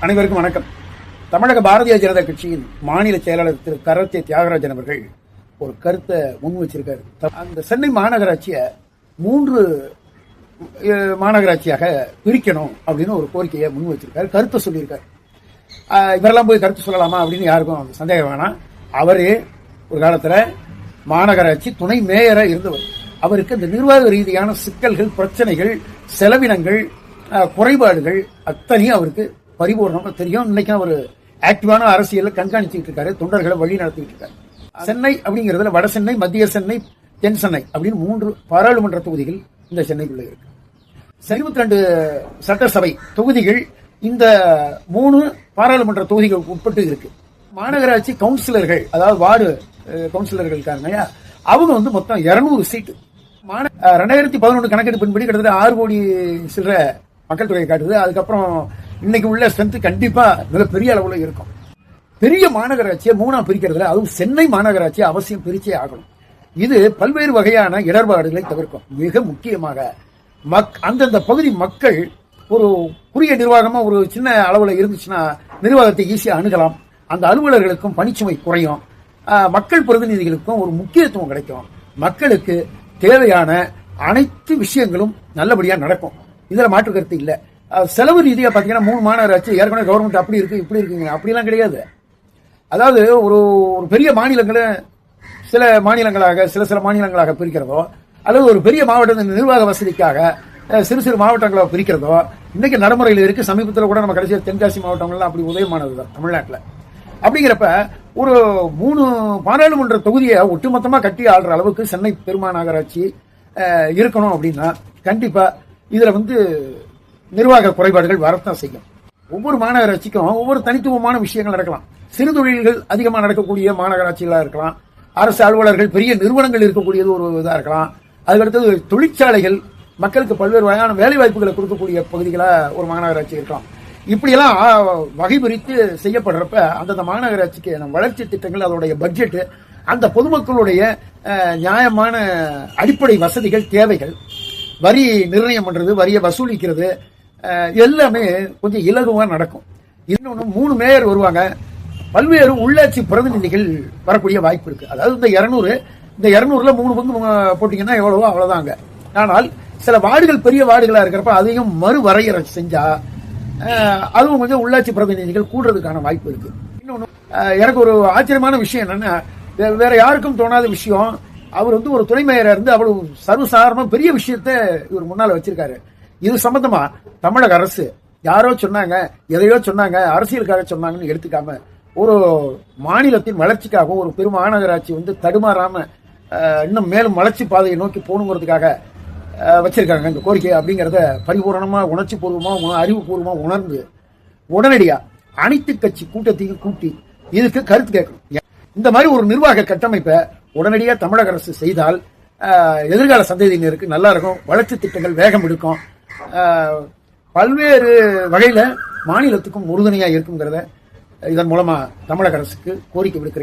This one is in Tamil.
அனைவருக்கும் வணக்கம். தமிழக பாரதிய ஜனதா கட்சியின் மாநில செயலாளர் திரு கரத்தே தியாகராஜன் அவர்கள் ஒரு கருத்தை முன் வச்சிருக்காரு. அந்த சென்னை மாநகராட்சியை 3 மாநகராட்சியாக பிரிக்கணும் அப்படின்னு ஒரு கோரிக்கையை முன் வச்சிருக்காரு, கருத்தை சொல்லியிருக்காரு. இவரெல்லாம் போய் கருத்து சொல்லலாமா அப்படின்னு யாருக்கும் சந்தேகம் வேணாம். அவரே ஒரு காலத்துல மாநகராட்சி துணை மேயரா இருந்தவர். அவருக்கு இந்த நிர்வாக ரீதியான சிக்கல்கள், பிரச்சனைகள், செலவினங்கள், குறைபாடுகள் அத்தனையும் அவருக்கு பரிபூர்ணமா தெரியும். இன்னைக்கு அவர் ஆக்டிவான அரசியல கண்காணிச்சுட்டு இருக்காரு, தொண்டர்களை வழி நடத்திட்டு இருக்காரு. சென்னை அப்படிங்கிறதுல வட சென்னை, மத்திய சென்னை, தென் சென்னை அப்படின்னு 3 பாராளுமன்ற தொகுதிகள் இந்த சென்னைக்குள்ள இருக்கு. 22 சட்டசபை தொகுதிகள் இந்த 3 பாராளுமன்ற தொகுதிகளுக்கு உட்பட்டு இருக்கு. மாநகராட்சி கவுன்சிலர்கள், அதாவது வார்டு கவுன்சிலர்கள் இருக்காங்க, அவங்க மொத்தம் 200 சீட்டு. 2011 கணக்கெடுப்பின்படி கிட்டத்தட்ட 6 கோடி சில்லற மக்கள் தொகை காட்டுது. அதுக்கப்புறம் இன்னைக்கு உள்ள ஸ்ட்ரென்த் கண்டிப்பா மிகப்பெரிய அளவுல இருக்கும். பெரிய மாநகராட்சியை 3ஆ பிரிக்கிறதுல, அதுவும் சென்னை மாநகராட்சியை அவசியம் பிரிச்சே ஆகணும். இது பல்வேறு வகையான இடர்பாடுகளை தவிர்க்கும். மிக முக்கியமாக அந்தந்த பகுதி மக்கள் ஒரு குறுகிய நிர்வாகமா ஒரு சின்ன அளவுல இருந்துச்சுன்னா நிர்வாகத்தை ஈஸியா அணுகலாம். அந்த அலுவலர்களுக்கும் பணிச்சுமை குறையும், மக்கள் பிரதிநிதிகளுக்கும் ஒரு முக்கியத்துவம் கிடைக்கும், மக்களுக்கு தேவையான அனைத்து விஷயங்களும் நல்லபடியா நடக்கும். இதுல மாற்று கருத்து இல்ல. செலவு ரீதியா பாத்தீங்கன்னா 3 மாநகராட்சி ஏற்கனவே கவர்மெண்ட் அப்படி இருக்கு இப்படி இருக்குங்க, அப்படிலாம் கிடையாது. அதாவது ஒரு பெரிய மாநிலங்களை சில மாநிலங்களாக பிரிக்கிறதோ, அல்லது ஒரு பெரிய மாவட்டத்தின் நிர்வாக வசதிக்காக சிறு மாவட்டங்களை பிரிக்கிறதோ இன்னைக்கு நடைமுறையில் இருக்கு. சமீபத்தில் கூட நம்ம கடைசியாக தென்காசி மாவட்டங்கள்லாம் அப்படி உதயமானதுதான் தமிழ்நாட்டில். அப்படிங்கிறப்ப ஒரு 3 பாராளுமன்ற தொகுதியை ஒட்டுமொத்தமா கட்டி ஆள்ற அளவுக்கு சென்னை பெருமாநகராட்சி இருக்கணும் அப்படின்னா கண்டிப்பா இதுல நிர்வாக குறைபாடுகள் வரத்தான் செய்யும். ஒவ்வொரு மாநகராட்சிக்கும் ஒவ்வொரு தனித்துவமான விஷயங்கள் நடக்கலாம். சிறு தொழில்கள் அதிகமாக நடக்கக்கூடிய மாநகராட்சிகளா இருக்கலாம், அரசு அலுவலர்கள், பெரிய நிறுவனங்கள் இருக்கக்கூடியது ஒரு இதா இருக்கலாம். அதுக்கடுத்தது தொழிற்சாலைகள், மக்களுக்கு பல்வேறு வகையான வேலை வாய்ப்புகளை கொடுக்கக்கூடிய பகுதிகளா ஒரு மாநகராட்சி இருக்கலாம். இப்படியெல்லாம் வகை பிரித்து செய்யப்படுறப்ப அந்தந்த மாநகராட்சிக்கு வளர்ச்சி திட்டங்கள், அதோடைய பட்ஜெட், அந்த பொதுமக்களுடைய நியாயமான அடிப்படை வசதிகள், தேவைகள், வரி நிர்ணயம் பண்றது, வரியை வசூலிக்கிறது எல்லாமே கொஞ்சம் இலகுவா நடக்கும். இன்னொன்னு 3 மேயர் வருவாங்க, பல்வேறு உள்ளாட்சி பிரதிநிதிகள் வரக்கூடிய வாய்ப்பு இருக்கு. அதாவது இந்த 200ல 3 பங்கு போட்டீங்கன்னா எவ்வளவோ அவ்வளவுதாங்க. ஆனால் சில வார்டுகள் பெரிய வார்டுகளா இருக்கிறப்ப அதையும் மறுவரையறை செஞ்சா அதுவும் கொஞ்சம் உள்ளாட்சி பிரதிநிதிகள் கூடுறதுக்கான வாய்ப்பு இருக்கு. இன்னொன்னு எனக்கு ஒரு ஆச்சரியமான விஷயம் என்னன்னா, வேற யாருக்கும் தோணாத விஷயம், அவர் ஒரு துணை மேயரா இருந்து அவ்வளவு சர்வசாதாரணமா பெரிய விஷயத்த இவர் முன்னால வச்சிருக்காரு. இது சம்பந்தமா தமிழக அரசு யாரோ சொன்னாங்க, எதையோ சொன்னாங்க, அரசியலுக்காக சொன்னாங்கன்னு எடுத்துக்காம ஒரு மாநிலத்தின் வளர்ச்சிக்காக ஒரு பெரும் மாநகராட்சி தடுமாறாம இன்னும் மேலும் வளர்ச்சி பாதையை நோக்கி போகணுங்கிறதுக்காக வச்சிருக்காங்க இந்த கோரிக்கை. அப்படிங்கறத பரிபூர்ணமா, உணர்ச்சி பூர்வமா, அறிவுபூர்வமா உணர்ந்து உடனடியா அனைத்து கட்சி கூட்டத்தையும் கூட்டி இதுக்கு கருத்து கேட்கணும். இந்த மாதிரி ஒரு நிர்வாக கட்டமைப்பை உடனடியா தமிழக அரசு செய்தால் எதிர்கால சந்ததியினருக்கு நல்லா இருக்கும். வளர்ச்சி திட்டங்கள் வேகம் எடுக்கும், பல்வேறு வகையில மாநிலத்துக்கும் உறுதுணையா இருக்குங்கிறத இதன் மூலமா தமிழக அரசுக்கு கோரிக்கை விடுக்கிறேன்.